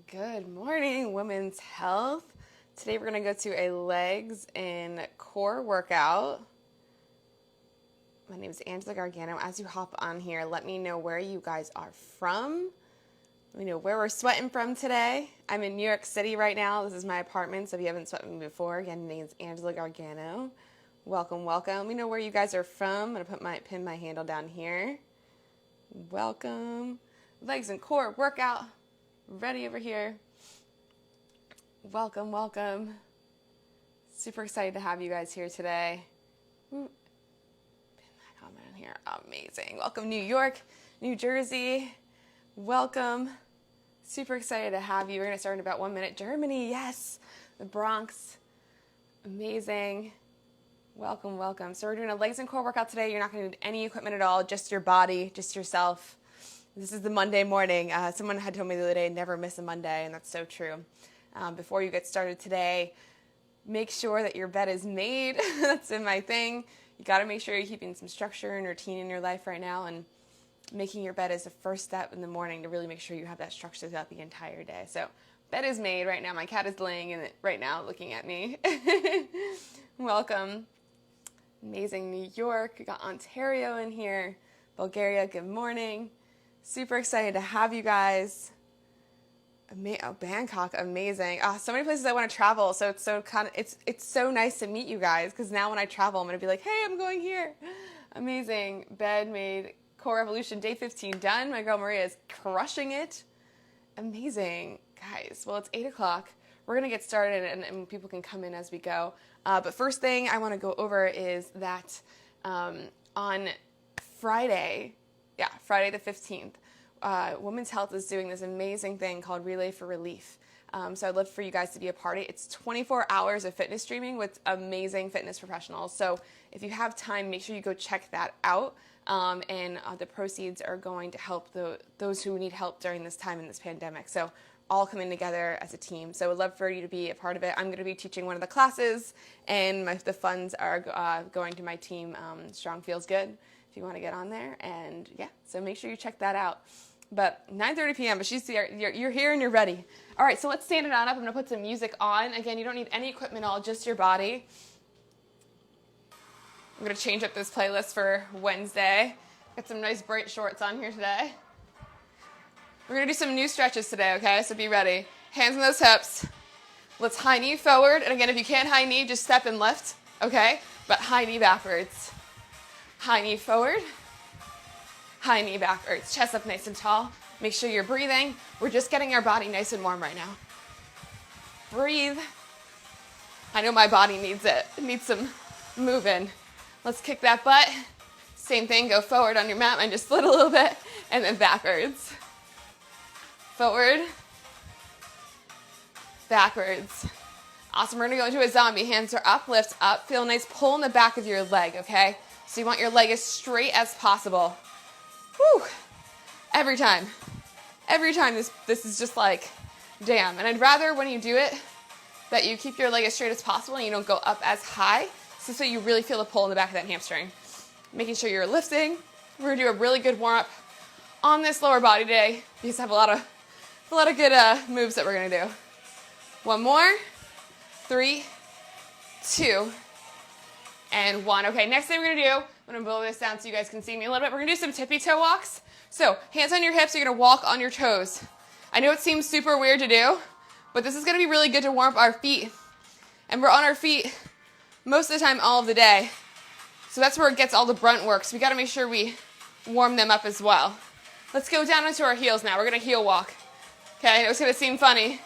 Good morning, Women's Health. Today we're going to go to a legs and core workout. My name is Angela Gargano. As you hop on here, let me know where you guys are from. Let me know where we're sweating from today. I'm in New York City right now. This is my apartment, so if you haven't sweat with me before, again, my name is Angela Gargano. Welcome, welcome. Let me know where you guys are from. I'm going to pin my handle down here. Welcome. Legs and core workout. Ready over here. Welcome, welcome. Super excited to have you guys here today. Pin that comment in here. Amazing. Welcome, New York, New Jersey. Welcome. Super excited to have you. We're going to start in about 1 minute. Germany, yes. The Bronx. Amazing. Welcome, welcome. So we're doing a legs and core workout today. You're not going to need any equipment at all, just your body, just yourself. This is the Monday morning. Someone had told me the other day, never miss a Monday, and that's so true. Before you get started today, make sure that your bed is made. That's in my thing. You got to make sure you're keeping some structure and routine in your life right now, and making your bed is the first step in the morning to really make sure you have that structure throughout the entire day. So bed is made right now. My cat is laying in it right now looking at me. Welcome. Amazing New York. We got Ontario in here. Bulgaria, good morning. Super excited to have you guys. Bangkok, amazing. So many places I want to travel. So it's so nice to meet you guys, because now when I travel, I'm going to be like, hey, I'm going here. Amazing. Bed made, core evolution, day 15 done. My girl Maria is crushing it. Amazing. Guys, well, it's 8 o'clock. We're going to get started, and people can come in as we go. But first thing I want to go over is that on Friday the 15th, Women's Health is doing this amazing thing called Relay for Relief. So I'd love for you guys to be a part of it. It's 24 hours of fitness streaming with amazing fitness professionals. So if you have time, make sure you go check that out. And the proceeds are going to help those who need help during this time in this pandemic. So all coming together as a team. So I'd love for you to be a part of it. I'm going to be teaching one of the classes, and the funds are going to my team, Strong Feels Good, if you want to get on there. And yeah, so make sure you check that out. But 9:30 p.m., but you're here and you're ready. All right, so let's stand it on up. I'm going to put some music on. Again, you don't need any equipment at all, just your body. I'm going to change up this playlist for Wednesday. Got some nice bright shorts on here today. We're going to do some new stretches today, okay? So be ready. Hands on those hips. Let's high knee forward. And again, if you can't high knee, just step and lift, okay? But high knee backwards. High knee forward. High knee backwards. Chest up nice and tall. Make sure you're breathing. We're just getting our body nice and warm right now. Breathe. I know my body needs it. It needs some moving. Let's kick that butt. Same thing, go forward on your mat and just split a little bit, and then backwards. Forward. Backwards. Awesome, we're gonna go into a zombie. Hands are up, lift up. Feel a nice pull in the back of your leg, okay? So you want your leg as straight as possible. Whew. Every time this is just like, damn. And I'd rather when you do it that you keep your leg as straight as possible and you don't go up as high, so you really feel the pull in the back of that hamstring. Making sure you're lifting. We're gonna do a really good warm-up on this lower body today, because I have a lot of good moves that we're gonna do. One more. 3, 2, and 1. Okay, next thing we're gonna do, I'm gonna blow this down so you guys can see me a little bit. We're gonna do some tippy toe walks. So hands on your hips, you're gonna walk on your toes. I know it seems super weird to do, but this is gonna be really good to warm up our feet. And we're on our feet most of the time, all of the day. So that's where it gets all the brunt work. So we gotta make sure we warm them up as well. Let's go down into our heels now. We're gonna heel walk. Okay, I know it's gonna seem funny.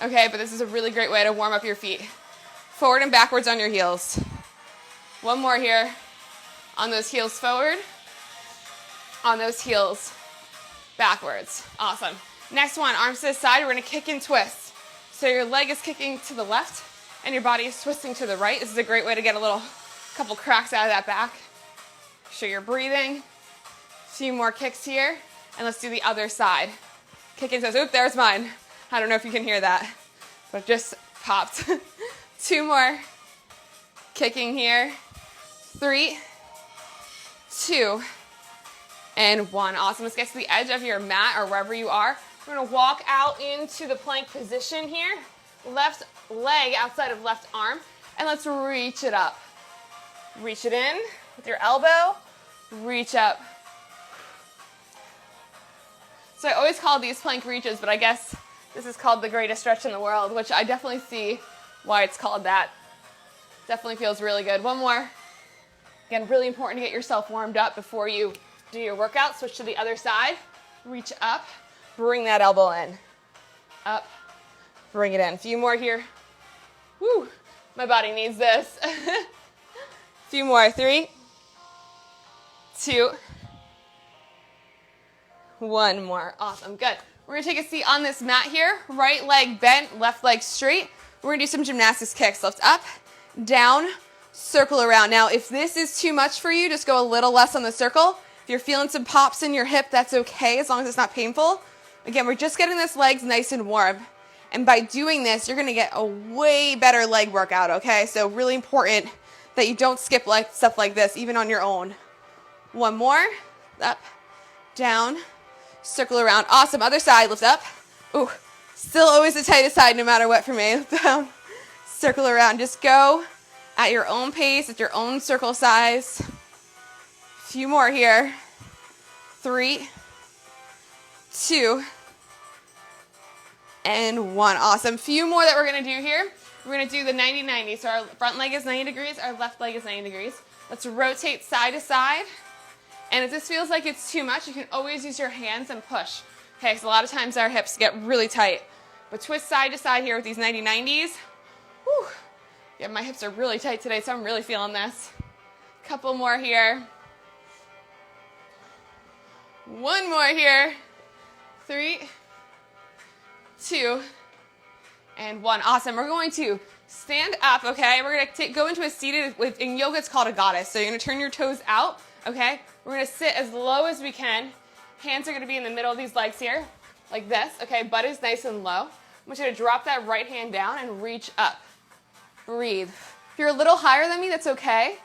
Okay, but this is a really great way to warm up your feet. Forward and backwards on your heels. One more here. On those heels forward. On those heels backwards. Awesome. Next one, arms to the side. We're gonna kick and twist. So your leg is kicking to the left and your body is twisting to the right. This is a great way to get a couple cracks out of that back. Make sure you're breathing. A few more kicks here. And let's do the other side. Kick and twist. Oop, there's mine. I don't know if you can hear that, but it just popped. 2 more. Kicking here. 3, 2, and 1. Awesome. Let's get to the edge of your mat or wherever you are. We're gonna walk out into the plank position here. Left leg outside of left arm. And let's reach it up. Reach it in with your elbow. Reach up. So I always call these plank reaches, but I guess this is called the greatest stretch in the world, which I definitely see why it's called that. Definitely feels really good. One more. Again, really important to get yourself warmed up before you do your workout. Switch to the other side. Reach up. Bring that elbow in. Up. Bring it in. A few more here. Woo. My body needs this. A few more. 3, 2, 1 more. Awesome. Good. We're going to take a seat on this mat here. Right leg bent, left leg straight. We're going to do some gymnastics kicks. Lift up, down, circle around. Now, if this is too much for you, just go a little less on the circle. If you're feeling some pops in your hip, that's okay as long as it's not painful. Again, we're just getting this legs nice and warm. And by doing this, you're going to get a way better leg workout, okay? So really important that you don't skip like stuff like this, even on your own. One more. Up, down, circle around. Awesome. Other side. Lift up. Ooh, still always the tightest side no matter what for me. Lift down, circle around. Just go at your own pace, at your own circle size. A few more here. 3, 2, and 1. Awesome. Few more that we're going to do here. We're going to do the 90-90. So our front leg is 90 degrees, our left leg is 90 degrees. Let's rotate side to side. And if this feels like it's too much, you can always use your hands and push. Okay, so a lot of times our hips get really tight. But twist side to side here with these 90-90s. Whew. Yeah, my hips are really tight today, so I'm really feeling this. Couple more here. 1 more here. 3, 2, and 1. Awesome. We're going to stand up, okay? We're going to go into a seated, in yoga it's called a goddess. So you're going to turn your toes out, okay? We're going to sit as low as we can. Hands are going to be in the middle of these legs here, like this, okay? Butt is nice and low. I want you to drop that right hand down and reach up. Breathe. If you're a little higher than me, that's okay.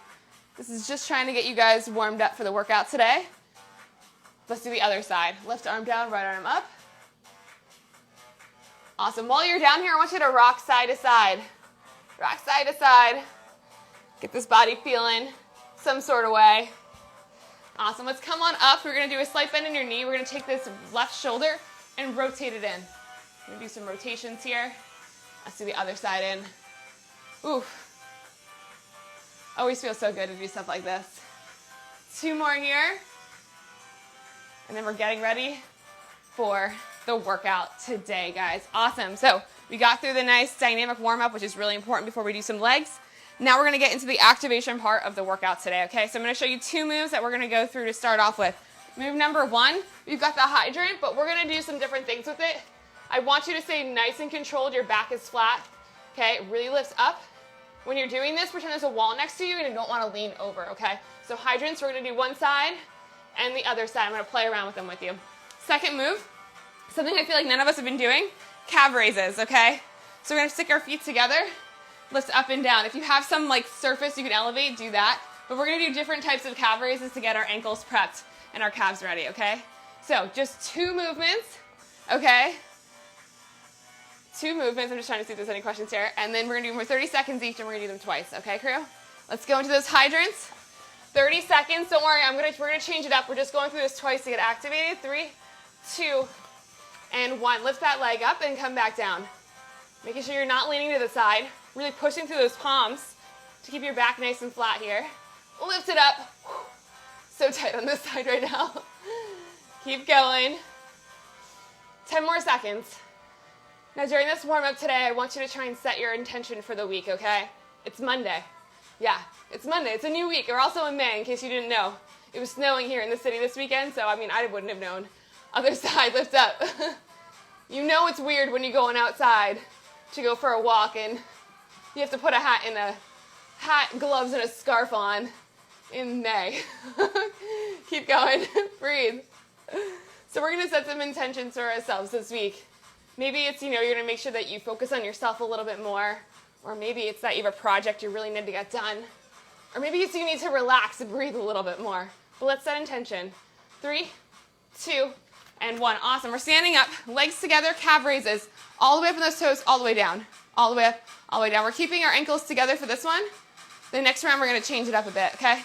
This is just trying to get you guys warmed up for the workout today. Let's do the other side. Left arm down, right arm up. Awesome. While you're down here, I want you to rock side to side. Rock side to side. Get this body feeling some sort of way. Awesome. Let's come on up. We're going to do a slight bend in your knee. We're going to take this left shoulder and rotate it in. We're going to do some rotations here. Let's do the other side in. Ooh. Always feels so good to do stuff like this. 2 more here. And then we're getting ready for the workout today, guys. Awesome. So we got through the nice dynamic warm-up, which is really important before we do some legs. Now we're going to get into the activation part of the workout today, okay? So I'm going to show you 2 moves that we're going to go through to start off with. Move number 1, we've got the hydrant, but we're going to do some different things with it. I want you to stay nice and controlled. Your back is flat, okay? It really lifts up. When you're doing this, pretend there's a wall next to you and you don't want to lean over, okay? So hydrants, we're going to do one side and the other side. I'm going to play around with them with you. Second move, something I feel like none of us have been doing, calf raises, okay? So we're going to stick our feet together, lift up and down. If you have some like surface you can elevate, do that. But we're going to do different types of calf raises to get our ankles prepped and our calves ready, okay? So just 2 movements, okay? 2 movements. I'm just trying to see if there's any questions here. And then we're going to do them for 30 seconds each, and we're going to do them twice, okay, crew? Let's go into those hydrants. 30 seconds. Don't worry, we're going to change it up. We're just going through this twice to get activated. 3, 2, and 1. Lift that leg up and come back down. Making sure you're not leaning to the side. Really pushing through those palms to keep your back nice and flat here. Lift it up. So tight on this side right now. Keep going. 10 more seconds. Now during this warm-up today, I want you to try and set your intention for the week, okay? It's Monday. Yeah, it's Monday. It's a new week. We're also in May, in case you didn't know. It was snowing here in the city this weekend, so I mean, I wouldn't have known. Other side, lift up. You know it's weird when you're going outside to go for a walk and you have to put a hat, gloves, and a scarf on in May. Keep going. Breathe. So we're going to set some intentions for ourselves this week. Maybe it's, you're going to make sure that you focus on yourself a little bit more. Or maybe it's that you have a project you really need to get done. Or maybe it's you need to relax and breathe a little bit more. But let's set intention. 3, 2, and 1. Awesome. We're standing up, legs together, calf raises. All the way up in those toes, all the way down. All the way up, all the way down. We're keeping our ankles together for this one. The next round, we're going to change it up a bit, okay?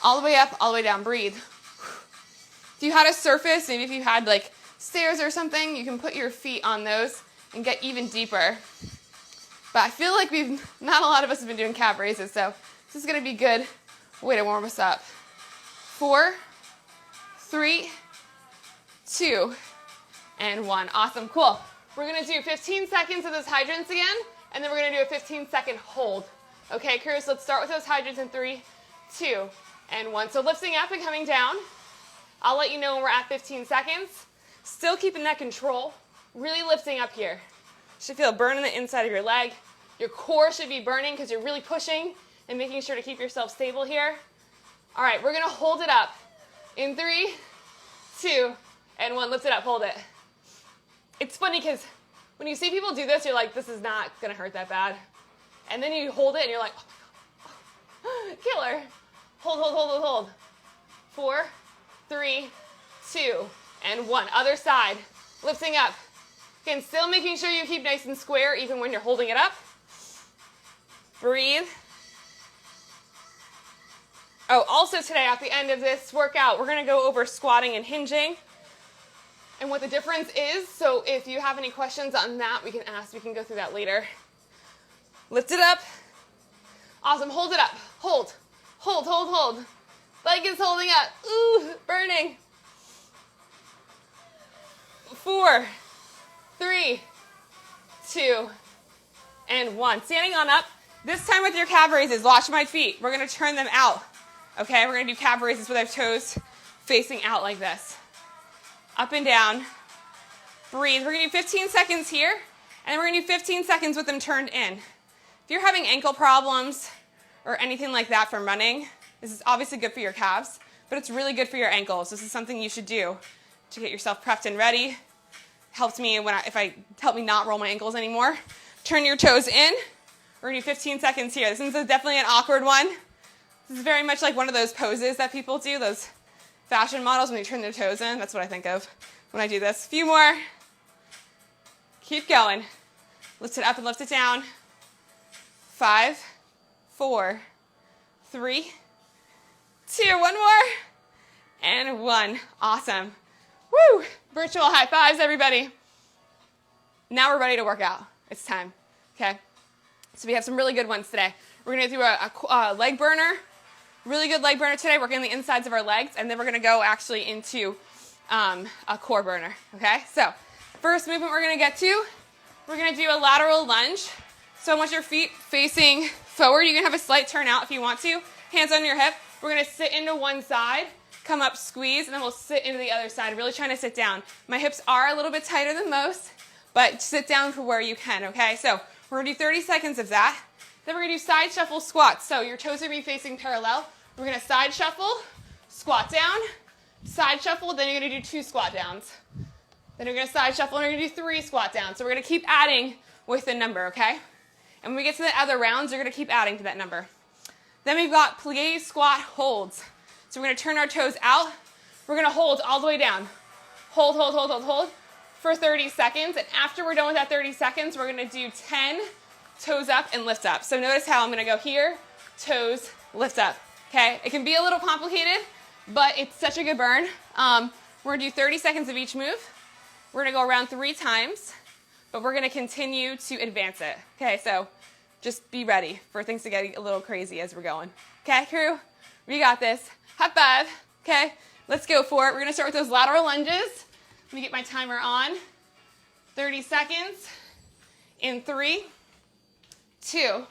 All the way up, all the way down. Breathe. If you had a surface, maybe if you had like stairs or something, you can put your feet on those and get even deeper. But I feel like not a lot of us have been doing calf raises, so this is going to be a good way to warm us up. 4, 3, 2, and 1. Awesome, cool. We're going to do 15 seconds of those hydrants again, and then we're going to do a 15-second hold. Okay, crew, so let's start with those hydrants in 3, 2, and 1. So lifting up and coming down. I'll let you know when we're at 15 seconds. Still keeping that control. Really lifting up here. Should feel a burn in the inside of your leg. Your core should be burning because you're really pushing and making sure to keep yourself stable here. All right, we're going to hold it up in 3, 2, and 1. Lift it up, hold it. It's funny because when you see people do this, you're like, this is not going to hurt that bad. And then you hold it and you're like, oh my God, killer. Hold, hold, hold, hold, hold. 4, 3, 2, and 1. Other side. Lifting up. Again, still making sure you keep nice and square even when you're holding it up. Breathe. Oh, also today at the end of this workout, we're going to go over squatting and hinging and what the difference is. So if you have any questions on that, we can ask. We can go through that later. Lift it up. Awesome. Hold it up. Hold. Hold, hold, hold. Leg is holding up. Ooh, burning. 4, 3, 2, and 1. Standing on up. This time with your calf raises, watch my feet. We're going to turn them out. Okay, we're going to do calf raises with our toes facing out like this. Up and down. Breathe. We're going to do 15 seconds here, and then we're going to do 15 seconds with them turned in. If you're having ankle problems or anything like that from running, this is obviously good for your calves, but it's really good for your ankles. This is something you should do to get yourself prepped and ready. Helped me helped me not roll my ankles anymore. Turn your toes in. We're going to do 15 seconds here. This one's definitely an awkward one. This is very much like one of those poses that people do, those fashion models when they turn their toes in. That's what I think of when I do this. A few more. Keep going. Lift it up and lift it down. 5, 4, 3, 2, one more, and 1. Awesome. Woo! Virtual high fives, everybody. Now we're ready to work out. It's time, okay? So we have some really good ones today. We're going to do a leg burner, really good leg burner today, working on the insides of our legs, and then we're going to go actually into a core burner, okay? So first movement we're going to get to, we're going to do a lateral lunge. So I want your feet facing forward. You can have a slight turn out if you want to. Hands on your hip. We're going to sit into one side, come up, squeeze, and then we'll sit into the other side, really trying to sit down. My hips are a little bit tighter than most, but sit down for where you can, okay? So we're going to do 30 seconds of that. Then we're going to do side shuffle squats. So your toes are going to be facing parallel. We're going to side shuffle, squat down, side shuffle, then you're going to do 2 squat downs. Then you're going to side shuffle, and you're going to do 3 squat downs. So we're going to keep adding with the number, okay? And when we get to the other rounds, you're going to keep adding to that number. Then we've got plie squat holds. So we're going to turn our toes out. We're going to hold all the way down. Hold, hold, hold, hold, hold for 30 seconds. And after we're done with that 30 seconds, we're going to do 10 toes up and lift up. So notice how I'm going to go here, toes, lift up. Okay? It can be a little complicated, but it's such a good burn. We're going to do 30 seconds of each move. We're going to go around 3 times, but we're going to continue to advance it. Okay, so just be ready for things to get a little crazy as we're going. Okay, crew? We got this. High five. Okay, let's go for it. We're going to start with those lateral lunges. Let me get my timer on. 30 seconds in 3, 2,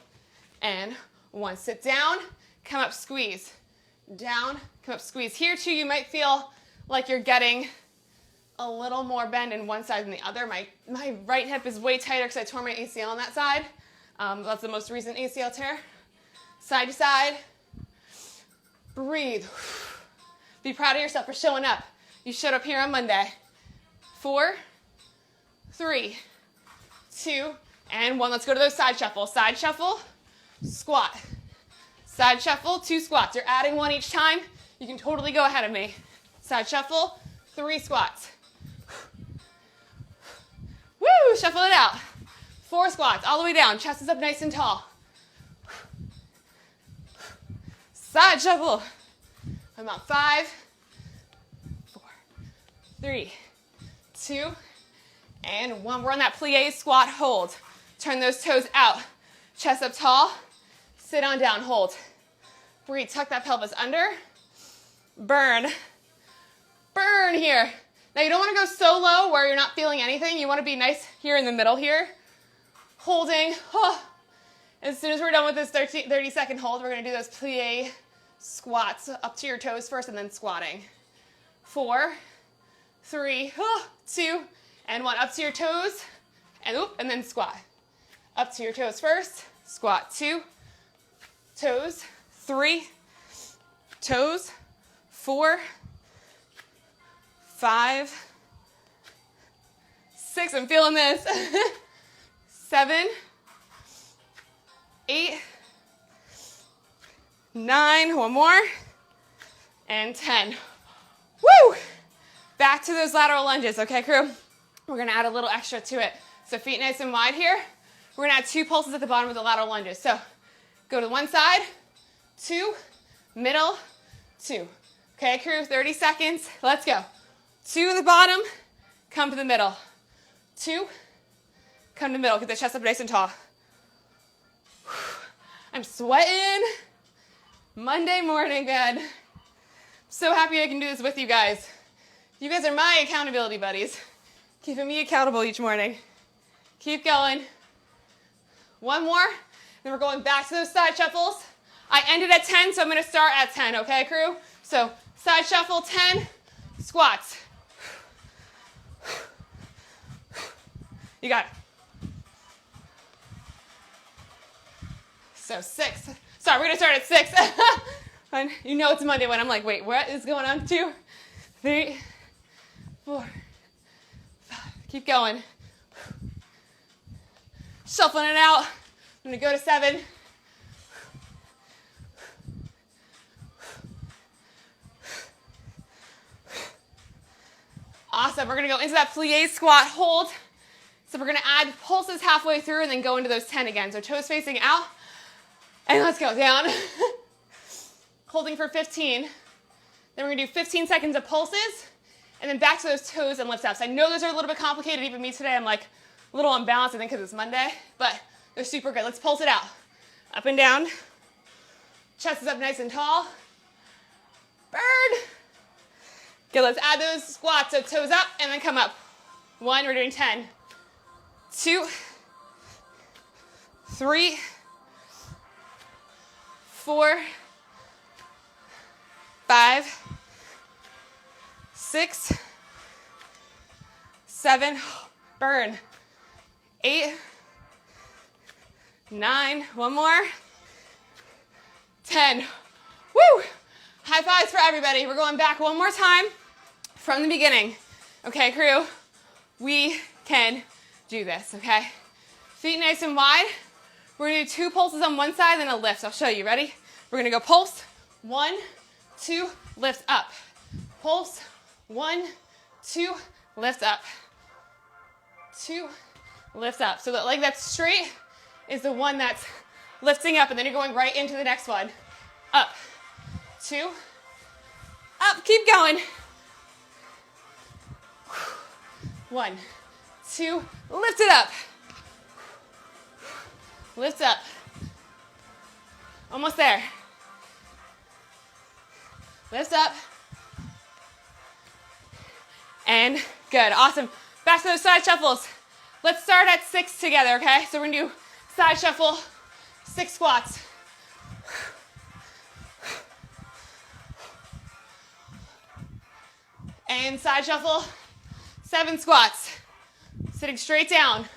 and 1. Sit down, come up, squeeze. Down, come up, squeeze. Here, too, you might feel like you're getting a little more bend in one side than the other. My right hip is way tighter because I tore my ACL on that side. That's the most recent ACL tear. Side to side. Breathe. Be proud of yourself for showing up. You showed up here on Monday. 4, 3, 2, and 1. Let's go to those side shuffles. Side shuffle, squat. Side shuffle, 2 squats. You're adding 1 each time. You can totally go ahead of me. Side shuffle, 3 squats. Woo, shuffle it out. 4 squats, all the way down. Chest is up nice and tall. Side shuffle. I'm on 5, 4, 3, 2, and 1. We're on that plie squat hold. Turn those toes out. Chest up tall. Sit on down, hold. Breathe, tuck that pelvis under. Burn. Burn here. Now you don't want to go so low where you're not feeling anything. You want to be nice here in the middle here. Holding. As soon as we're done with this 30-second hold, we're going to do those plie squats up to your toes first and then squatting. 4, 3, 2, and 1. Up to your toes, and then squat. Up to your toes first, squat. 2, toes, 3, toes, 4, 5, 6, I'm feeling this. 7, 8, 9, one more, and 10. Woo! Back to those lateral lunges, okay, crew? We're gonna add a little extra to it. So feet nice and wide here. We're gonna add 2 pulses at the bottom of the lateral lunges. So go to one side, 2, middle, 2. Okay, crew, 30 seconds. Let's go. 2 to the bottom, come to the middle. 2, come to the middle. Get the chest up nice and tall. I'm sweating. Monday morning, man. I'm so happy I can do this with you guys. You guys are my accountability buddies, keeping me accountable each morning. Keep going. 1 more, then we're going back to those side shuffles. I ended at 10, so I'm gonna start at 10, okay, crew? So side shuffle, 10, squats. You got it. So 6. Sorry, we're gonna start at 6. And you know it's Monday when I'm like, wait, what is going on? 2, 3, 4, 5. Keep going. Shuffling it out. I'm gonna go to 7. Awesome, we're gonna go into that plie squat hold. So we're gonna add pulses halfway through and then go into those 10 again. So toes facing out, and let's go down. Holding for 15. Then we're gonna do 15 seconds of pulses, and then back to those toes and lift ups. I know those are a little bit complicated, even me today, I'm like a little unbalanced, I think because it's Monday, but they're super good. Let's pulse it out. Up and down. Chest is up nice and tall. Bird. Okay, let's add those squats. So toes up and then come up. 1, we're doing 10. 2, 3, 4, 5, 6, 7, burn. 8, 9, one more. 10. Woo! High fives for everybody. We're going back one more time from the beginning. Okay, crew, we can do this, okay? Feet nice and wide. We're gonna do 2 pulses on one side and a lift. I'll show you, ready? We're gonna go pulse, 1, 2, lift up. Pulse, 1, 2, lift up. 2, lift up. So that leg that's straight is the one that's lifting up, and then you're going right into the next one. Up, 2, up, keep going. 1, 2, lift it up. Lift up. Almost there. Lift up. And good, awesome. Back to those side shuffles. Let's start at 6 together, okay? So we're gonna do side shuffle, 6 squats. And side shuffle, 7 squats. Sitting straight down.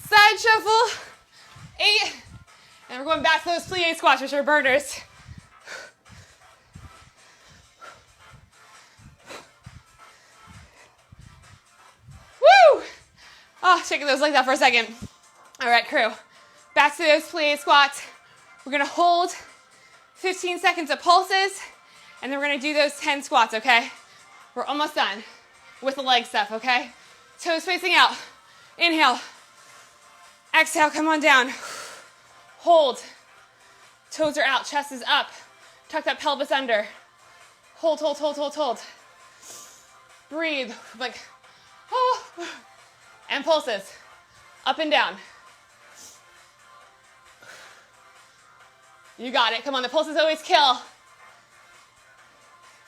Side shuffle, 8. And we're going back to those plie squats, which are burners. Woo! Oh, shaking those legs out for a second. All right, crew. Back to those plie squats. We're gonna hold 15 seconds of pulses, And then we're gonna do those 10 squats, okay? We're almost done with the leg stuff, okay? Toes facing out. Inhale. Exhale, come on down. Hold. Toes are out, chest is up. Tuck that pelvis under. Hold, hold, hold, hold, hold. Breathe, like, oh. And pulses, up and down. You got it, come on, the pulses always kill.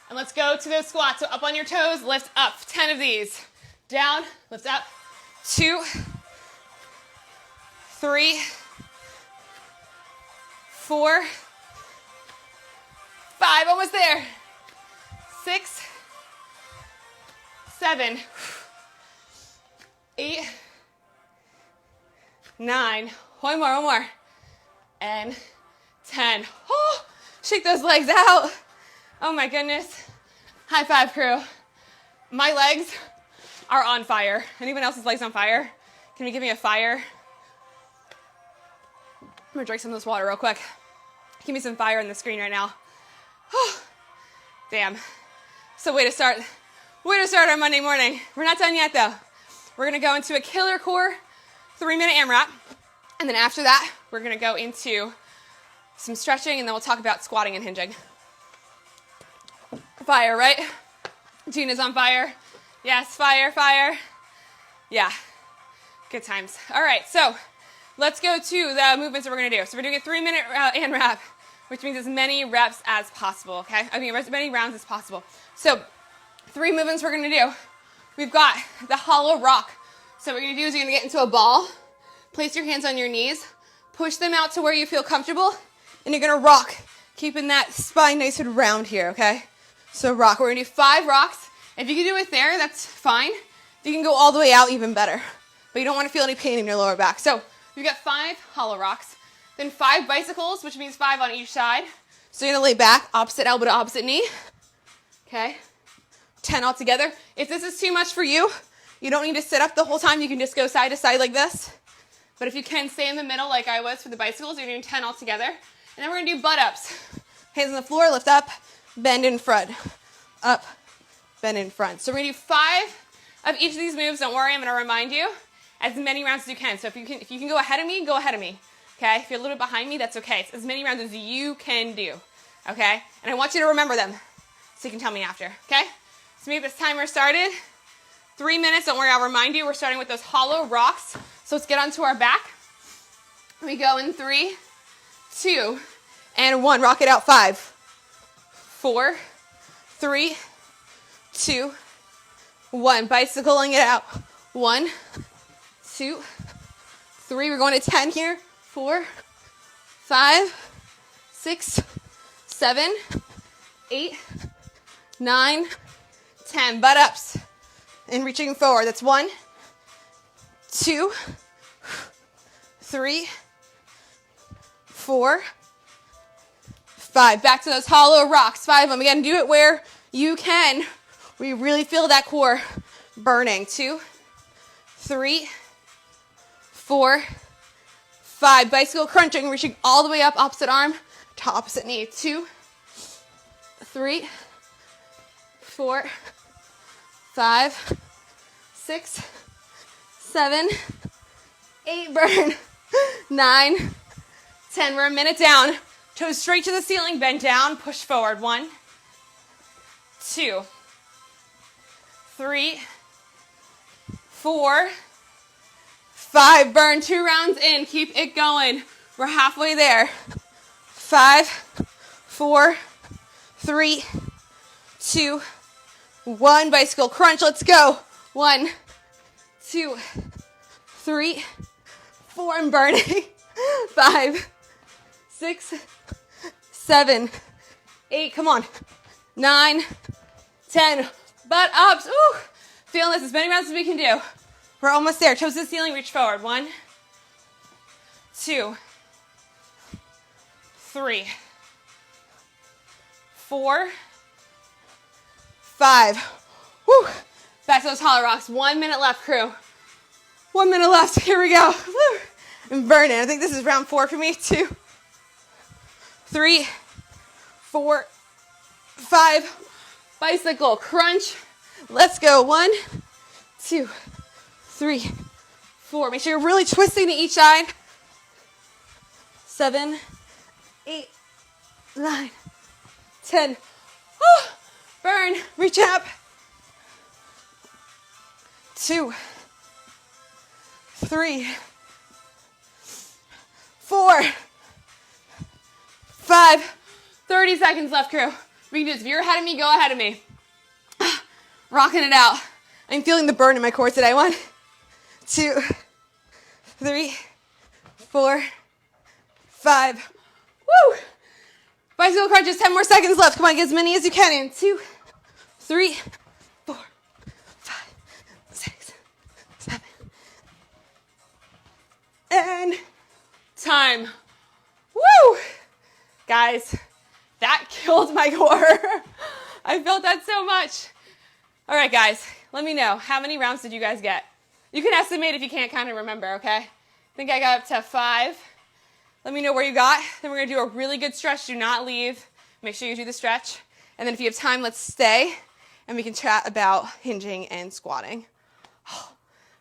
And let's go to those squats. So up on your toes, lift up, 10 of these. Down, lift up, 2, 3, 4, 5, almost there. 6, 7, 8, 9, one more, and 10. Oh, shake those legs out. Oh my goodness. High five, crew. My legs are on fire. Anyone else's legs on fire? Can you give me a fire? I'm gonna drink some of this water real quick. Give me some fire on the screen right now. Oh, damn. So way to start our Monday morning. We're not done yet though. We're gonna go into a killer core 3-minute AMRAP. And then after that, we're gonna go into some stretching and then we'll talk about squatting and hinging. Fire, right? Gina's on fire. Yes, fire, fire. Yeah, good times. All right, so let's go to the movements that we're gonna do. So we're doing a 3-minute AMRAP, which means as many reps as possible, okay? I mean, as many rounds as possible. So 3 movements we're gonna do. We've got the hollow rock. So what you're gonna do is you're gonna get into a ball, place your hands on your knees, push them out to where you feel comfortable, and you're gonna rock, keeping that spine nice and round here, okay? So rock, we're gonna do 5 rocks. If you can do it there, that's fine. If you can go all the way out, even better. But you don't wanna feel any pain in your lower back. So you've got 5 hollow rocks, then 5 bicycles, which means 5 on each side. So you're gonna lay back, opposite elbow to opposite knee, okay? 10 all together. If this is too much for you, you don't need to sit up the whole time. You can just go side to side like this. But if you can, stay in the middle like I was for the bicycles. You're doing 10 all together. And then we're gonna do butt ups. Hands on the floor, lift up, bend in front. Up, bend in front. So we're gonna do 5 of each of these moves. Don't worry, I'm gonna remind you as many rounds as you can. So if you can go ahead of me, go ahead of me. Okay? If you're a little bit behind me, that's okay. It's as many rounds as you can do. Okay? And I want you to remember them so you can tell me after. Okay? So maybe this timer started. 3 minutes, don't worry, I'll remind you. We're starting with those hollow rocks. So let's get onto our back. We go in 3, 2, and 1. Rock it out. 5, 4, 3, 2, 1. Bicycling it out. 1, 2, 3. We're going to 10 here. 4, 5, 6, 7, 8, 9, 10. Butt ups. And reaching forward. That's 1, 2, 3, 4, 5. Back to those hollow rocks. 5 of them. Again, do it where you can, where you really feel that core burning. 2, 3, 4, 5. Bicycle crunching, reaching all the way up, opposite arm to opposite knee. 2, 3, 4, 5, 6, 7, 8, burn, 9, 10. We're a minute down. Toes straight to the ceiling, bend down, push forward. 1, 2, 3, 4, 5. Burn. 2 rounds in. Keep it going. We're halfway there. 5, 4, 3, 2, 1. Bicycle crunch. Let's go. 1, 2, 3, 4. I'm burning. 5, 6, 7, 8. Come on. 9, 10. Butt ups. Ooh. Feeling this as many rounds as we can do. We're almost there. Toes to the ceiling. Reach forward. 1, 2, 3, 4, 5. Woo. Back to those hollow rocks. 1 minute left, crew. 1 minute left. Here we go. Woo. I'm burning. I think this is round 4 for me. 2, 3, 4, 5. Bicycle crunch. Let's go. 1, 2, 3, 4. Make sure you're really twisting to each side. 7, 8, 9, 10. Oh, burn. Reach up. 2, 3, 4, 5. 30 seconds left, crew. We can do this. If you're ahead of me, go ahead of me. Rocking it out. I'm feeling the burn in my core today. 1, 2, 3, 4, 5. Woo! Bicycle crunches, 10 more seconds left. Come on, get as many as you can in. 2, 3, 4, 5, 6, 7. And time. Woo! Guys, that killed my core. I felt that so much. All right, guys, let me know. How many rounds did you guys get? You can estimate if you can't kind of remember, okay? I think I got up to 5. Let me know where you got. Then we're going to do a really good stretch. Do not leave. Make sure you do the stretch. And then if you have time, let's stay, and we can chat about hinging and squatting. Oh,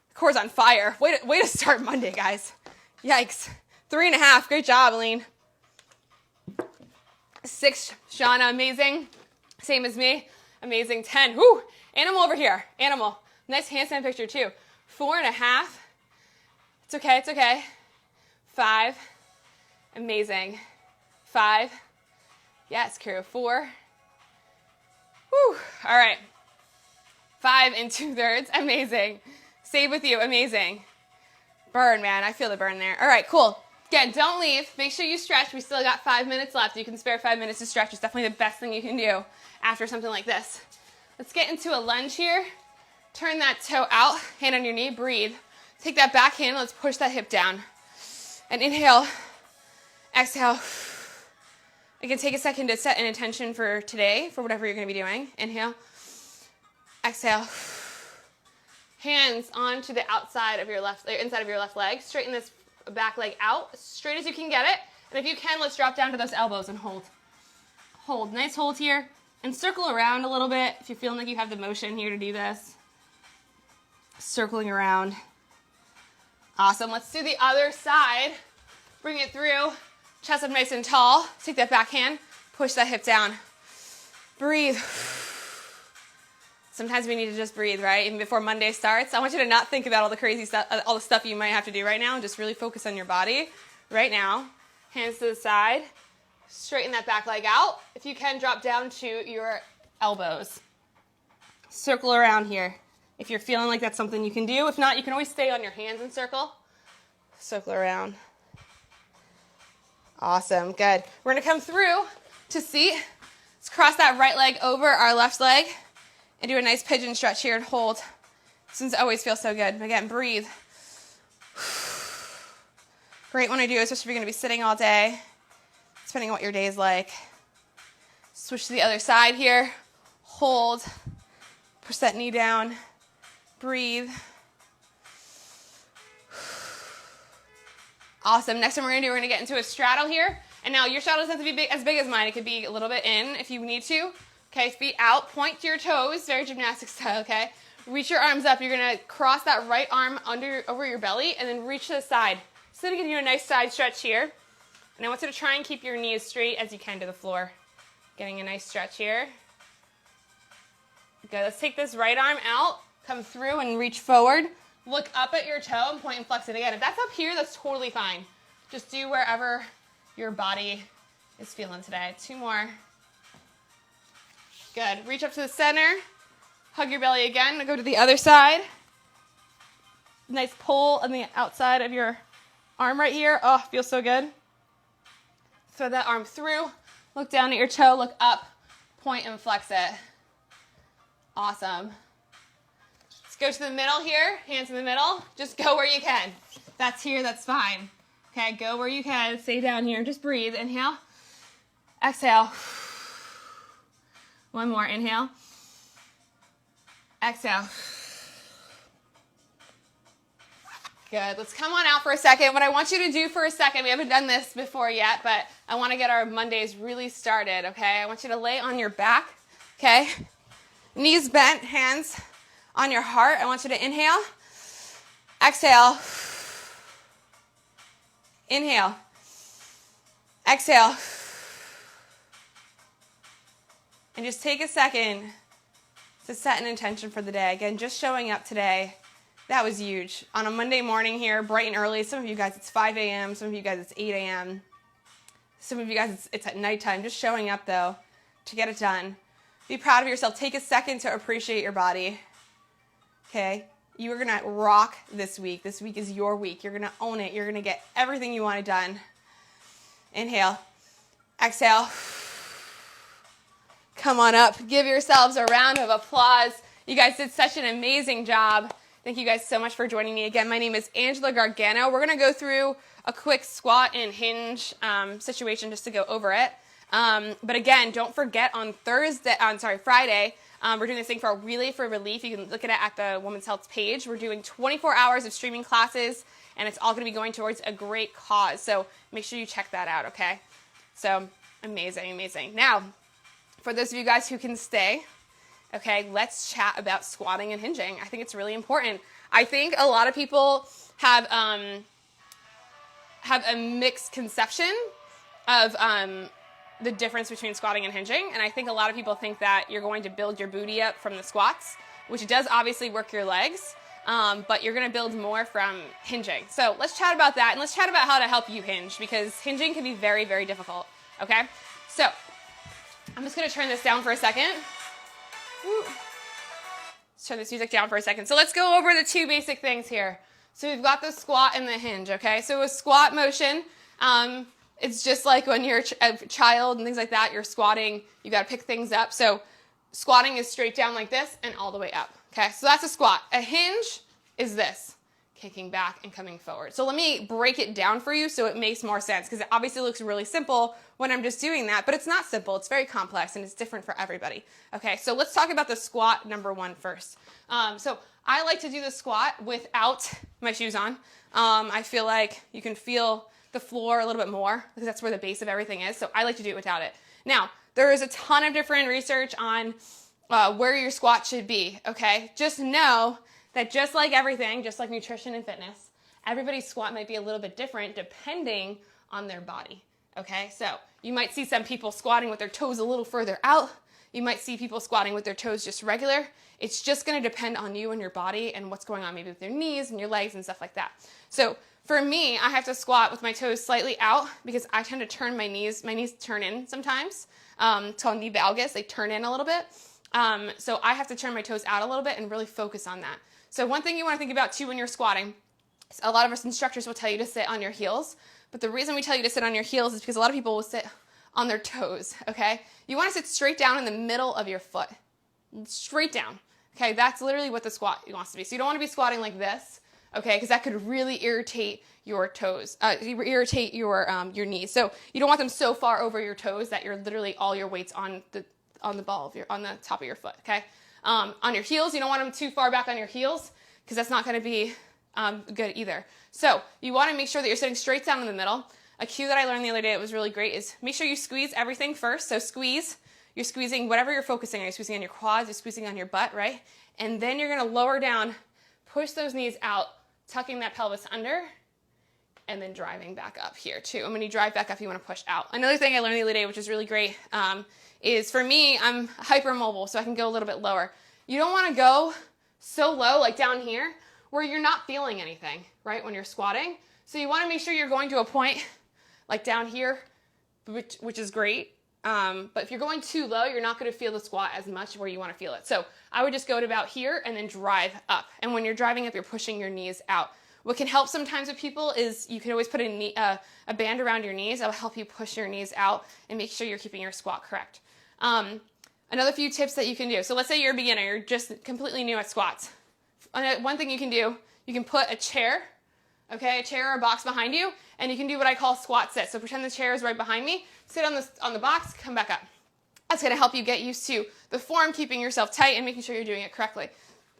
the core's on fire. Way to start Monday, guys. Yikes. 3.5. Great job, Aline. 6, Shauna, amazing. Same as me. Amazing. 10. Woo! Animal over here. Animal. Nice handstand picture, too. 4.5. It's okay. It's okay. 5. Amazing. 5. Yes, crew. 4. Woo! All right. 5 2/3. Amazing. Save with you. Amazing. Burn, man. I feel the burn there. All right, cool. Again, don't leave. Make sure you stretch. We still got 5 minutes left. You can spare 5 minutes to stretch. It's definitely the best thing you can do after something like this. Let's get into a lunge here. Turn that toe out, hand on your knee, breathe. Take that back hand, let's push that hip down. And inhale, exhale. Again, take a second to set an intention for today, for whatever you're gonna be doing. Inhale, exhale. Hands onto the outside of your inside of your left leg. Straighten this back leg out, as straight as you can get it. And if you can, let's drop down to those elbows and hold. Hold, nice hold here. And circle around a little bit if you're feeling like you have the motion here to do this. Circling around. Awesome. Let's do the other side. Bring it through. Chest up nice and tall. Take that back hand. Push that hip down. Breathe. Sometimes we need to just breathe, right? Even before Monday starts. I want you to not think about all the crazy stuff, all the stuff you might have to do right now, and just really focus on your body right now. Hands to the side. Straighten that back leg out. If you can, drop down to your elbows. Circle around here. If you're feeling like that's something you can do. If not, you can always stay on your hands and circle. Circle around. Awesome, good. We're gonna come through to seat. Let's cross that right leg over our left leg and do a nice pigeon stretch here and hold. This one's always feels so good. Again, breathe. Great one to do, especially if you're gonna be sitting all day, depending on what your day is like. Switch to the other side here. Hold. Push that knee down. Breathe. Awesome. Next one we're going to get into a straddle here. And now your straddle doesn't have to be as big as mine. It could be a little bit in if you need to. Okay, feet out. Point to your toes. Very gymnastic style, okay? Reach your arms up. You're going to cross that right arm over your belly and then reach to the side. So to give you a nice side stretch here. And I want you to try and keep your knee as straight as you can to the floor. Getting a nice stretch here. Good. Let's take this right arm out. Come through and reach forward. Look up at your toe and point and flex it again. If that's up here, that's totally fine. Just do wherever your body is feeling today. 2 more. Good. Reach up to the center. Hug your belly again. Go to the other side. Nice pull on the outside of your arm right here. Oh, feels so good. Throw that arm through. Look down at your toe. Look up. Point and flex it. Awesome. Let's go to the middle here. Hands in the middle. Just go where you can. If that's here, that's fine. Okay, go where you can. Stay down here. Just breathe. Inhale. Exhale. 1 more. Inhale. Exhale. Good. Let's come on out for a second. What I want you to do for a second, we haven't done this before yet, but I want to get our Mondays really started, okay? I want you to lay on your back, okay? Knees bent, hands on your heart. I want you to inhale, exhale, inhale, exhale, and just take a second to set an intention for the day. Again, just showing up today, that was huge. On a Monday morning here, bright and early. Some of you guys, it's 5 a.m. Some of you guys, it's 8 a.m. Some of you guys, it's at nighttime. Just showing up, though, to get it done. Be proud of yourself. Take a second to appreciate your body. Okay? You are going to rock this week. This week is your week. You're going to own it. You're going to get everything you want done. Inhale. Exhale. Come on up. Give yourselves a round of applause. You guys did such an amazing job. Thank you guys so much for joining me. Again, my name is Angela Gargano. We're going to go through a quick squat and hinge situation just to go over it. But again, don't forget on Friday, we're doing this thing for a Relay for Relief. You can look at it at the Women's Health page. We're doing 24 hours of streaming classes, and it's all going to be going towards a great cause. So make sure you check that out, okay? So amazing, amazing. Now, for those of you guys who can stay, okay, let's chat about squatting and hinging. I think it's really important. I think a lot of people have a mixed conception of the difference between squatting and hinging, and I think a lot of people think that you're going to build your booty up from the squats, which does obviously work your legs, but you're going to build more from hinging. So let's chat about that, and let's chat about how to help you hinge, because hinging can be very, very difficult, okay? So I'm just going to turn this down for a second. Woo. Let's turn this music down for a second. So let's go over the two basic things here. So we've got the squat and the hinge, okay? So with squat motion, it's just like when you're a child and things like that, you're squatting, you got to pick things up. So squatting is straight down like this and all the way up, okay? So that's a squat. A hinge is this, kicking back and coming forward. So let me break it down for you so it makes more sense, because it obviously looks really simple when I'm just doing that, but it's not simple. It's very complex and it's different for everybody. Okay, so let's talk about the squat number one first. So I like to do the squat without my shoes on. I feel like you can feel the floor a little bit more because that's where the base of everything is. So I like to do it without it. Now, there is a ton of different research on where your squat should be, okay? Just know that just like everything, just like nutrition and fitness, everybody's squat might be a little bit different depending on their body, okay? So you might see some people squatting with their toes a little further out. You might see people squatting with their toes just regular. It's just going to depend on you and your body and what's going on maybe with your knees and your legs and stuff like that. So for me, I have to squat with my toes slightly out because I tend to turn my knees turn in sometimes. It's called knee valgus. They turn in a little bit. So I have to turn my toes out a little bit and really focus on that. So one thing you want to think about too when you're squatting, is a lot of us instructors will tell you to sit on your heels. But the reason we tell you to sit on your heels is because a lot of people will sit on their toes, okay? You want to sit straight down in the middle of your foot. Straight down, okay? That's literally what the squat wants to be. So you don't want to be squatting like this, okay? Because that could really irritate your toes, irritate your knees. So you don't want them so far over your toes that you're literally all your weight's on the ball of on the top of your foot, okay? On your heels, you don't want them too far back on your heels because that's not going to be good either. So you want to make sure that you're sitting straight down in the middle. A cue that I learned the other day that was really great is make sure you squeeze everything first. So squeeze, you're squeezing whatever you're focusing on. You're squeezing on your quads, you're squeezing on your butt, right? And then you're going to lower down, push those knees out, tucking that pelvis under, and then driving back up here too. And when you drive back up, you want to push out. Another thing I learned the other day, which is really great, is for me, I'm hypermobile, so I can go a little bit lower. You don't want to go so low, like down here, where you're not feeling anything, right, when you're squatting. So you want to make sure you're going to a point like down here, which is great. But if you're going too low, you're not going to feel the squat as much where you want to feel it. So I would just go to about here and then drive up. And when you're driving up, you're pushing your knees out. What can help sometimes with people is you can always put a band around your knees. That will help you push your knees out and make sure you're keeping your squat correct. Another few tips that you can do. So let's say you're a beginner. You're just completely new at squats. One thing you can do, you can put a chair, okay, a chair or a box behind you, and you can do what I call squat sit. So pretend the chair is right behind me, sit on the box, come back up. That's going to help you get used to the form, keeping yourself tight and making sure you're doing it correctly.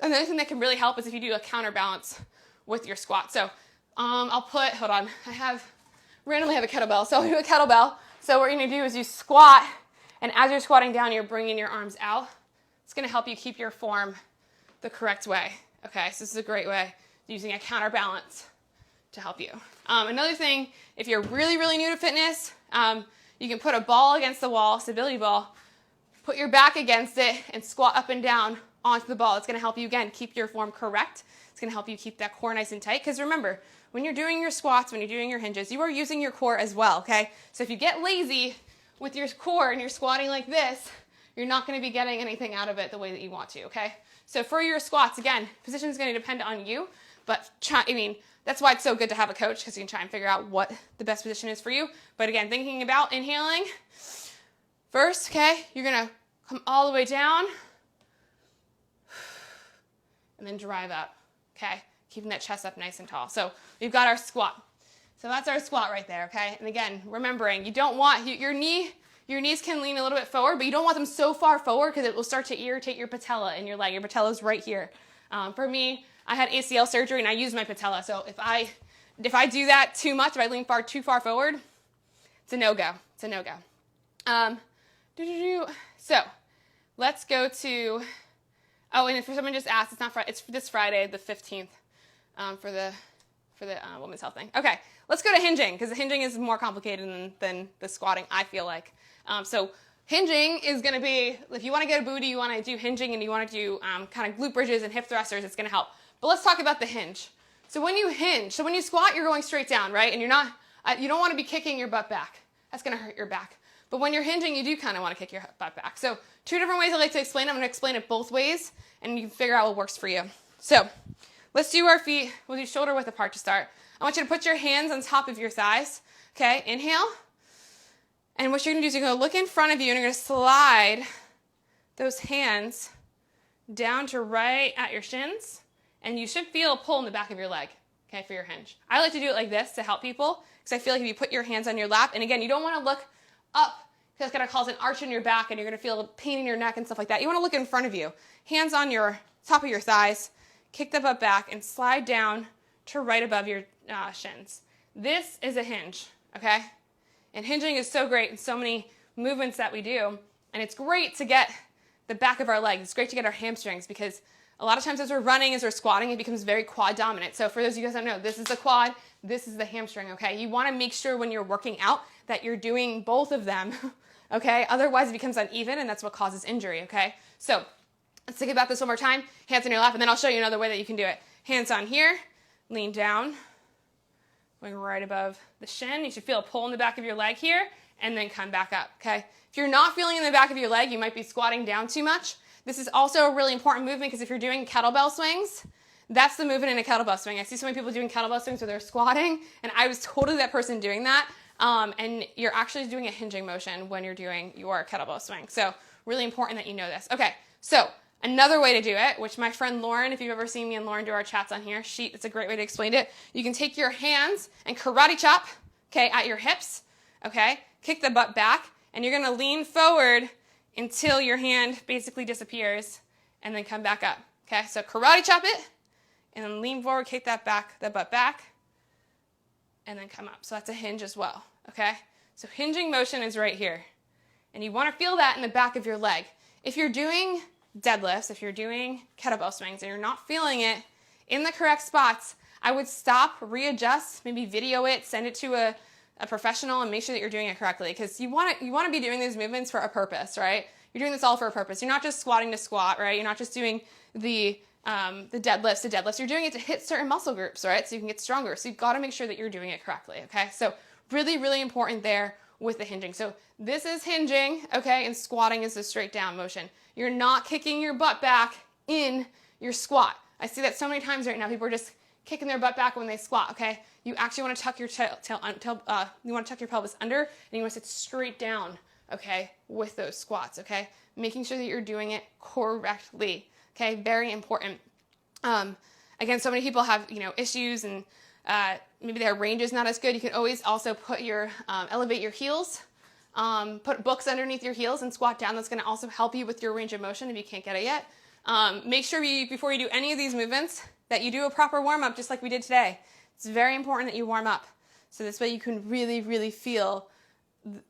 Another thing that can really help is if you do a counterbalance with your squat. So I'll put, hold on, randomly have a kettlebell. So I'll do a kettlebell. So what you're going to do is you squat, and as you're squatting down, you're bringing your arms out. It's going to help you keep your form the correct way. Okay, so this is a great way using a counterbalance to help you. Another thing, if you're really, really new to fitness, you can put a ball against the wall, stability ball, put your back against it, and squat up and down onto the ball. It's going to help you, again, keep your form correct. It's going to help you keep that core nice and tight, because remember, when you're doing your squats, when you're doing your hinges, you are using your core as well, okay? So if you get lazy with your core and you're squatting like this, you're not going to be getting anything out of it the way that you want to, okay? So for your squats, again, position is going to depend on you, but that's why it's so good to have a coach, because you can try and figure out what the best position is for you. But again, thinking about inhaling first, okay, you're going to come all the way down and then drive up, okay? Keeping that chest up nice and tall. So we've got our squat. So that's our squat right there, okay? And again, remembering, you don't want, your knees can lean a little bit forward, but you don't want them so far forward because it will start to irritate your patella in your leg. Your patella is right here. For me, I had ACL surgery and I use my patella. So if I do that too much, if I lean too far forward, it's a no-go. It's a no-go. So let's go to, oh, and if someone just asked, it's not Friday, it's this Friday, the 15th, for the women's health thing. Okay, let's go to hinging, because the hinging is more complicated than the squatting, I feel like. So hinging is going to be, if you want to get a booty, you want to do hinging, and you want to do kind of glute bridges and hip thrusters, it's going to help. But let's talk about the hinge. So when you squat, you're going straight down, right? And you don't want to be kicking your butt back. That's going to hurt your back. But when you're hinging, you do kind of want to kick your butt back. So 2 different ways I like to explain it. I'm going to explain it both ways, and you can figure out what works for you. So let's do our feet. We'll do shoulder width apart to start. I want you to put your hands on top of your thighs. Okay, inhale. And what you're going to do is you're going to look in front of you, and you're going to slide those hands down to right at your shins. And you should feel a pull in the back of your leg, okay, for your hinge. I like to do it like this to help people, because I feel like if you put your hands on your lap, and again, you don't want to look up, because it's going to cause an arch in your back, and you're going to feel pain in your neck and stuff like that. You want to look in front of you. Hands on your top of your thighs, kick the butt back, and slide down to right above your shins. This is a hinge, okay? And hinging is so great in so many movements that we do, and it's great to get the back of our legs. It's great to get our hamstrings, because a lot of times as we're running, as we're squatting, it becomes very quad dominant. So for those of you guys that don't know, this is the quad, this is the hamstring, okay? You want to make sure when you're working out that you're doing both of them, okay? Otherwise it becomes uneven, and that's what causes injury, okay? So let's think about this one more time. Hands on your lap, and then I'll show you another way that you can do it. Hands on here, lean down, going right above the shin. You should feel a pull in the back of your leg here, and then come back up, okay? If you're not feeling in the back of your leg, you might be squatting down too much. This is also a really important movement, because if you're doing kettlebell swings, that's the movement in a kettlebell swing. I see so many people doing kettlebell swings where they're squatting, and I was totally that person doing that. And you're actually doing a hinging motion when you're doing your kettlebell swing. So really important that you know this. Okay, so another way to do it, which my friend Lauren, if you've ever seen me and Lauren do our chats on here, it's a great way to explain it. You can take your hands and karate chop, okay, at your hips, okay? Kick the butt back, and you're going to lean forward until your hand basically disappears, and then come back up, okay? So karate chop it, and then lean forward, kick that butt back, and then come up. So that's a hinge as well, okay? So hinging motion is right here, and you want to feel that in the back of your leg. If you're doing deadlifts, if you're doing kettlebell swings, and you're not feeling it in the correct spots, I would stop, readjust, maybe video it, send it to a professional, and make sure that you're doing it correctly, because you want to be doing these movements for a purpose, right? You're doing this all for a purpose. You're not just squatting to squat, right? You're not just doing the deadlifts to deadlifts. You're doing it to hit certain muscle groups, right? So you can get stronger. So you've got to make sure that you're doing it correctly, okay? So really, really important there with the hinging. So this is hinging, okay? And squatting is the straight down motion. You're not kicking your butt back in your squat. I see that so many times right now. People are just kicking their butt back when they squat, okay? You actually want to tuck your you want to tuck your pelvis under, and you want to sit straight down, okay, with those squats, okay? Making sure that you're doing it correctly, okay? Very important. Again, so many people have, issues, and maybe their range is not as good. You can always also put elevate your heels, put books underneath your heels and squat down. That's going to also help you with your range of motion if you can't get it yet. Make sure before you do any of these movements that you do a proper warm-up, just like we did today. It's very important that you warm up. So this way you can really, really feel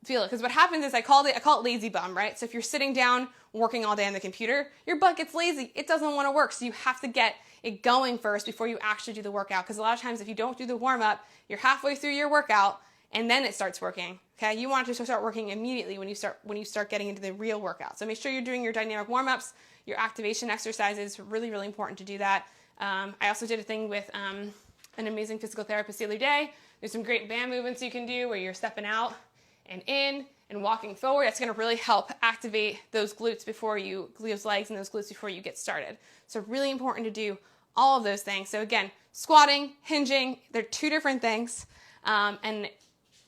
feel it. Because what happens is I call it lazy bum, right? So if you're sitting down working all day on the computer, your butt gets lazy. It doesn't want to work. So you have to get it going first before you actually do the workout. Because a lot of times if you don't do the warm up, you're halfway through your workout and then it starts working. Okay, you want it to start working immediately when you start getting into the real workout. So make sure you're doing your dynamic warm ups, your activation exercises. Really, really important to do that. I also did a thing with an amazing physical therapist the other day. There's some great band movements you can do where you're stepping out and in and walking forward. That's going to really help activate those glutes those legs and those glutes before you get started. So really important to do all of those things. So again, squatting, hinging, they're two different things. And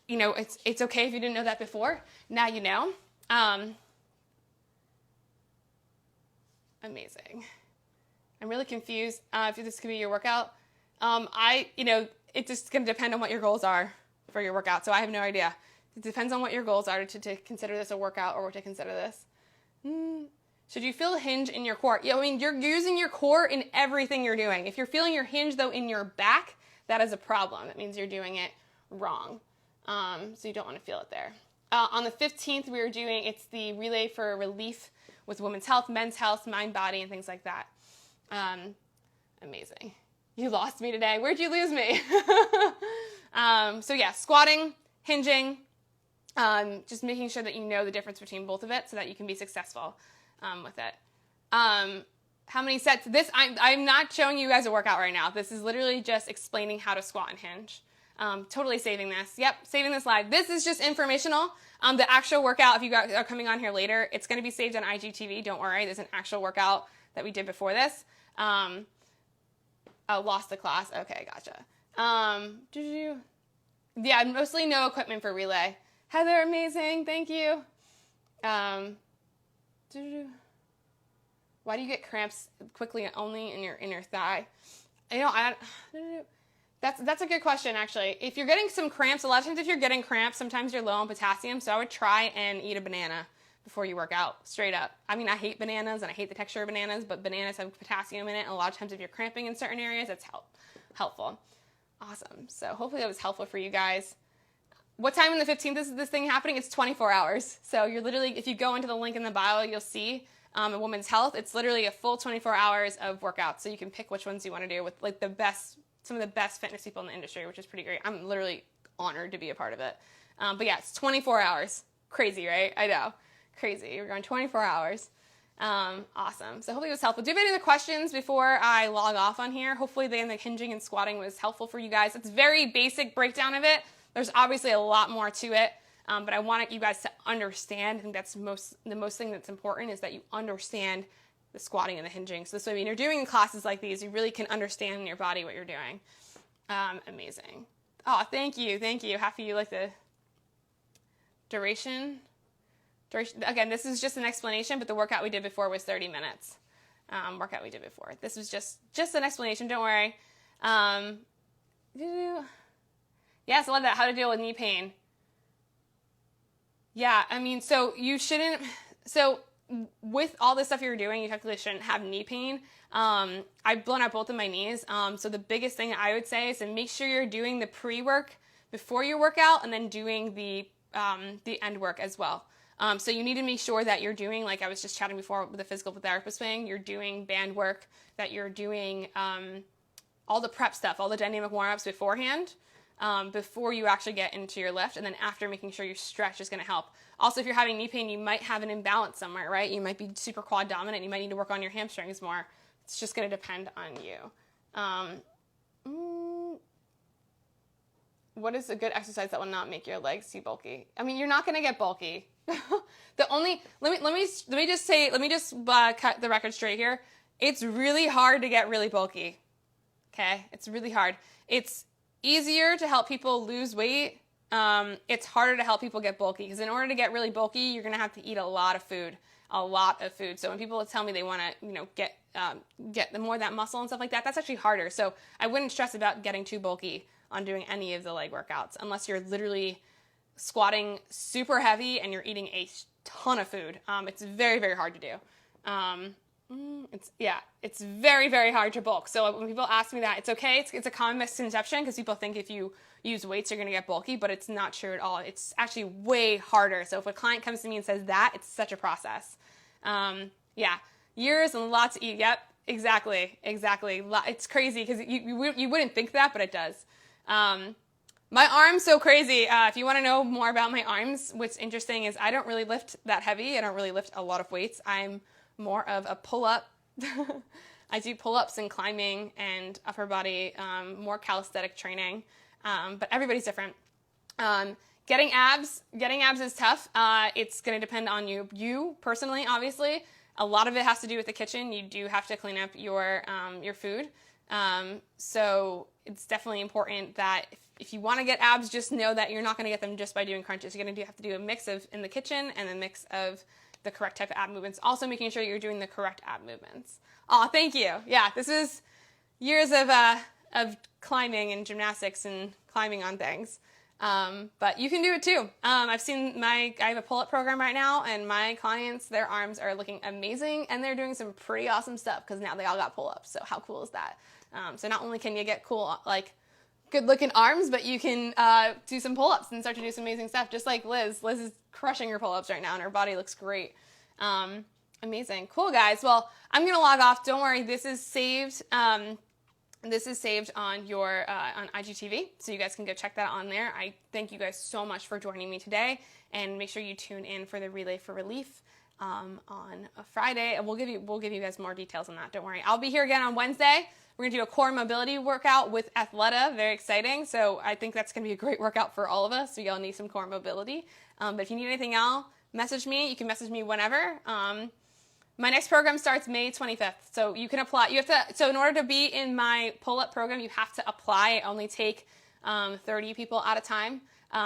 you know, it's okay if you didn't know that before. Now you know. Amazing. I'm really confused if this could be your workout. It's just going to depend on what your goals are for your workout. So I have no idea. It depends on what your goals are to consider this a workout or to consider this. Should you feel a hinge in your core? Yeah, I mean, you're using your core in everything you're doing. If you're feeling your hinge, though, in your back, that is a problem. That means you're doing it wrong. So you don't want to feel it there. On the 15th, it's the Relay for Relief with women's health, men's health, mind, body, and things like that. Amazing. You lost me today. Where'd you lose me? So yeah, squatting, hinging, just making sure that you know the difference between both of it so that you can be successful with it. How many sets? I'm not showing you guys a workout right now. This is literally just explaining how to squat and hinge. Totally saving this. Yep, saving this live. This is just informational. The actual workout, if you guys are coming on here later, it's going to be saved on IGTV. Don't worry. There's an actual workout that we did before this. Lost the class. Okay, gotcha. Yeah, mostly no equipment for relay. Heather, amazing. Thank you. Why do you get cramps quickly only in your inner thigh? That's a good question, actually. If you're getting some cramps, a lot of times if you're getting cramps, sometimes you're low on potassium, so I would try and eat a banana before you work out, straight up. I mean, I hate bananas, and I hate the texture of bananas, but bananas have potassium in it, and a lot of times if you're cramping in certain areas, that's helpful. Awesome. So hopefully that was helpful for you guys. What time in the 15th is this thing happening? It's 24 hours. So you're literally, if you go into the link in the bio, you'll see in Women's Health, it's literally a full 24 hours of workouts, so you can pick which ones you want to do with like some of the best fitness people in the industry, which is pretty great. I'm literally honored to be a part of it. But yeah, it's 24 hours. Crazy, right? I know. Crazy. We're going 24 hours. Awesome. So hopefully it was helpful. Do you have any other questions before I log off on here? Hopefully the hinging and squatting was helpful for you guys. It's very basic breakdown of it. There's obviously a lot more to it, but I want you guys to understand. I think that's the most thing that's important is that you understand the squatting and the hinging. So when you're doing classes like these, you really can understand in your body what you're doing. Amazing. Oh, thank you. Happy you like the duration. Again, this is just an explanation, but the workout we did before was 30 minutes. This was just an explanation. Don't worry. Yes, I love that. How to deal with knee pain. Yeah, I mean, so with all this stuff you're doing, you technically shouldn't have knee pain. I've blown out both of my knees. So the biggest thing I would say is to make sure you're doing the pre-work before your workout and then doing the end work as well. So you need to make sure that you're doing, like I was just chatting before with the physical therapist thing, you're doing band work, that you're doing all the prep stuff, all the dynamic warm-ups beforehand, before you actually get into your lift, and then after making sure your stretch is going to help. Also, if you're having knee pain, you might have an imbalance somewhere, right? You might be super quad dominant. You might need to work on your hamstrings more. It's just going to depend on you. What is a good exercise that will not make your legs too bulky? I mean, you're not going to get bulky. Let me just cut the record straight here. It's really hard to get really bulky. Okay, it's really hard. It's easier to help people lose weight. It's harder to help people get bulky because in order to get really bulky, you're going to have to eat a lot of food. So when people tell me they want to, get more of that muscle and stuff like that, that's actually harder. So I wouldn't stress about getting too bulky on doing any of the leg workouts unless you're literally squatting super heavy and you're eating a ton of food. It's very, very hard to do. It's very, very hard to bulk. So when people ask me that, it's okay. It's a common misconception because people think if you use weights, you're going to get bulky, but it's not true at all. It's actually way harder. So if a client comes to me and says that, it's such a process. Years and lots to eat. Yep, exactly. It's crazy because you wouldn't think that, but it does. My arms so crazy. If you want to know more about my arms, what's interesting is I don't really lift that heavy. I don't really lift a lot of weights. I'm more of a pull-up. I do pull-ups and climbing and upper body, more calisthenic training, but everybody's different. Getting abs is tough. It's going to depend on you personally, obviously. A lot of it has to do with the kitchen. You do have to clean up your food. So it's definitely important that if you want to get abs, just know that you're not going to get them just by doing crunches. You're going to have to do a mix of in the kitchen and a mix of the correct type of ab movements. Also making sure you're doing the correct ab movements. Oh, thank you. Yeah, this is years of climbing and gymnastics and climbing on things. But you can do it too. I have a pull-up program right now, and my clients, their arms are looking amazing, and they're doing some pretty awesome stuff because now they all got pull-ups. So how cool is that? So not only can you get cool, like good-looking arms, but you can do some pull-ups and start to do some amazing stuff, just like Liz. Liz is crushing her pull-ups right now, and her body looks great. Amazing. Cool, guys. Well, I'm going to log off. Don't worry. This is saved. This is saved on your on IGTV, so you guys can go check that on there. I thank you guys so much for joining me today, and make sure you tune in for the Relay for Relief on a Friday, and we'll give you guys more details on that. Don't worry. I'll be here again on Wednesday. We're gonna do a core mobility workout with Athleta. Very exciting. So I think that's gonna be a great workout for all of us. So y'all need some core mobility. But if you need anything else, message me. You can message me whenever. My next program starts May 25th. So you can apply. So in order to be in my pull-up program, you have to apply. I only take 30 people at a time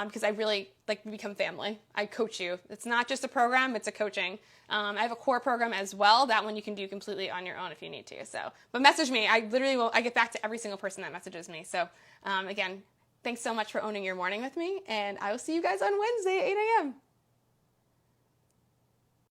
because I really like to become family. I coach you. It's not just a program, it's a coaching. I have a core program as well. That one you can do completely on your own if you need to. But message me. I literally will. I get back to every single person that messages me. So again, thanks so much for owning your morning with me, and I will see you guys on Wednesday at 8 a.m.